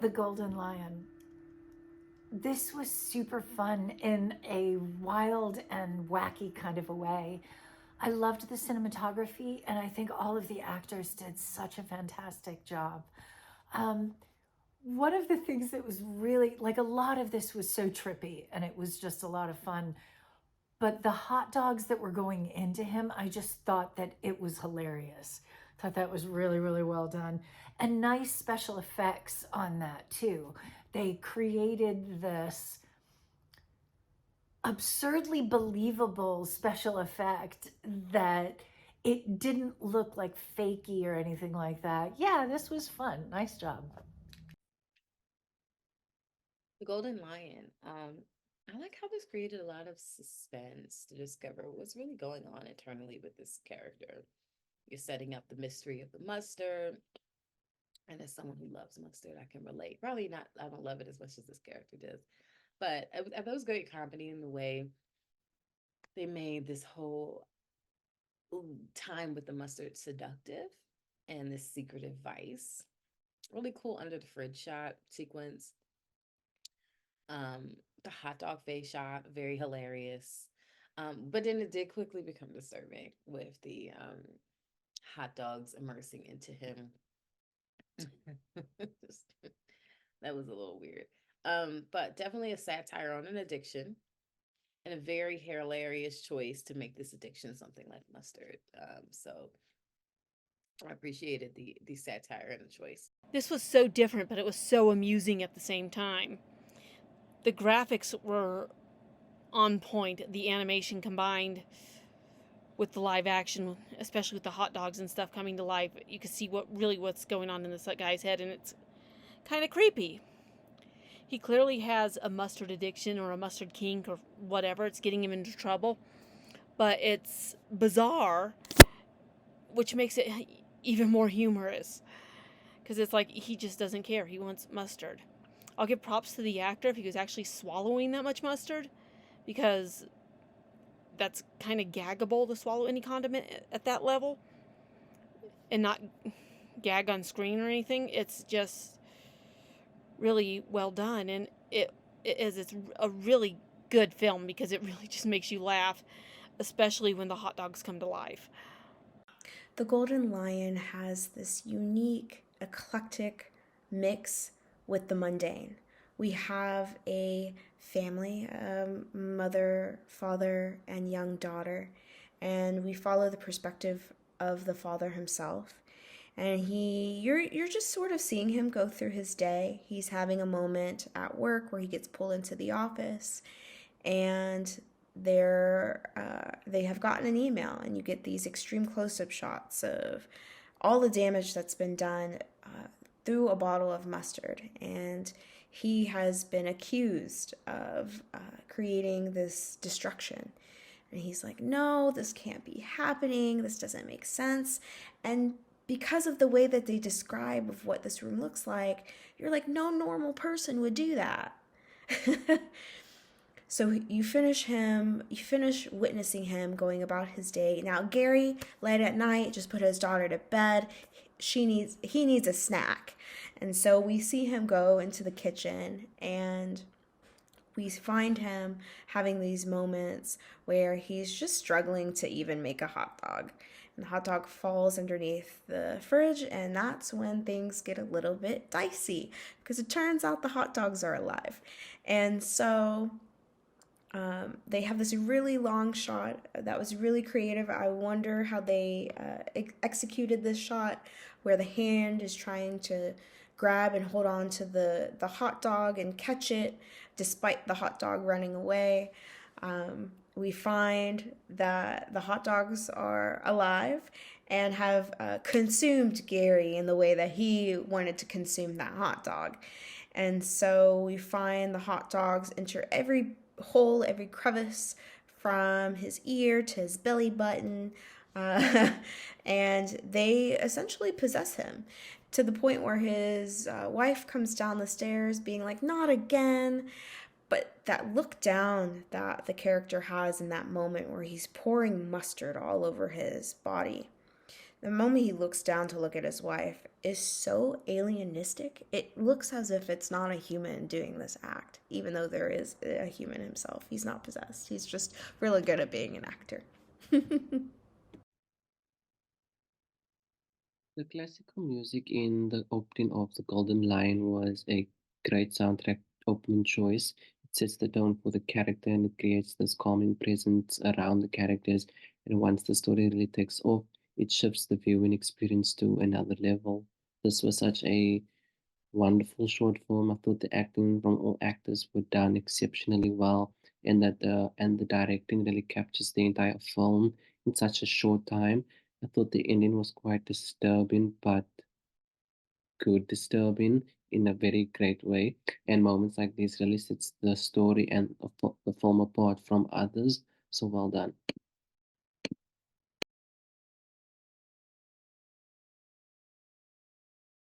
The Golden Lion. This was super fun in a wild and wacky kind of a way. I loved the cinematography, and I think all of the actors did such a fantastic job. Um, one of the things that was really like, a lot of this was so trippy and it was just a lot of fun. But the hot dogs that were going into him, I just thought that it was hilarious. Thought that was really, really well done. And nice special effects on that too. They created this absurdly believable special effect that it didn't look like fakey or anything like that. Yeah, this was fun. Nice job. The Golden Lion. I like how this created a lot of suspense to discover what's really going on internally with this character. You're setting up the mystery of the mustard. And as someone who loves mustard, I can relate. Probably not, I don't love it as much as this character does. But I thought it was great comedy in the way they made this whole time with the mustard seductive and this secretive vice. Really cool under the fridge shot sequence. The hot dog face shot, very hilarious. But then it did quickly become disturbing with the hot dogs immersing into him. Just, that was a little weird. But definitely a satire on an addiction and a very hilarious choice to make this addiction something like mustard. So I appreciated the satire and the choice. This was so different, but it was so amusing at the same time. The graphics were on point, the animation combined with the live action, especially with the hot dogs and stuff coming to life. You can see what's going on in this guy's head, and it's kind of creepy. He clearly has a mustard addiction or a mustard kink or whatever. It's getting him into trouble, but it's bizarre, which makes it even more humorous because it's like he just doesn't care. He wants mustard. I'll give props to the actor if he was actually swallowing that much mustard, because that's kind of gaggable to swallow any condiment at that level and not gag on screen or anything. It's just really well done, and it's a really good film because it really just makes you laugh, especially when the hot dogs come to life. The Golden Lion has this unique, eclectic mix with the mundane. We have a family, mother, father, and young daughter, and we follow the perspective of the father himself. And you're just sort of seeing him go through his day. He's having a moment at work where he gets pulled into the office, and they have gotten an email, and you get these extreme close-up shots of all the damage that's been done through a bottle of mustard. And he has been accused of creating this destruction. And he's like, no, this can't be happening. This doesn't make sense. And because of the way that they describe of what this room looks like, you're like, no normal person would do that. So you finish witnessing him going about his day. Now Gary, late at night, just put his daughter to bed. He needs a snack. And so we see him go into the kitchen, and we find him having these moments where he's just struggling to even make a hot dog. And the hot dog falls underneath the fridge, and that's when things get a little bit dicey, because it turns out the hot dogs are alive. And so they have this really long shot that was really creative. I wonder how they executed this shot, where the hand is trying to grab and hold on to the hot dog and catch it despite the hot dog running away. We find that the hot dogs are alive and have consumed Gary in the way that he wanted to consume that hot dog. And so we find the hot dogs enter every hole, every crevice, from his ear to his belly button, and they essentially possess him, to the point where his wife comes down the stairs being like, not again. But that look down that the character has in that moment where he's pouring mustard all over his body, The moment he looks down to look at his wife is so alienistic. It looks as if it's not a human doing this act, even though there is a human himself. He's not possessed. He's just really good at being an actor. The classical music in the opening of The Golden Lion was a great soundtrack opening choice. It sets the tone for the character and it creates this calming presence around the characters. And once the story really takes off, it shifts the viewing experience to another level. This was such a wonderful short film. I thought the acting from all actors were done exceptionally well, and the directing really captures the entire film in such a short time. I thought the ending was quite disturbing, but good disturbing in a very great way. And moments like this really sets the story and the film apart from others. So well done.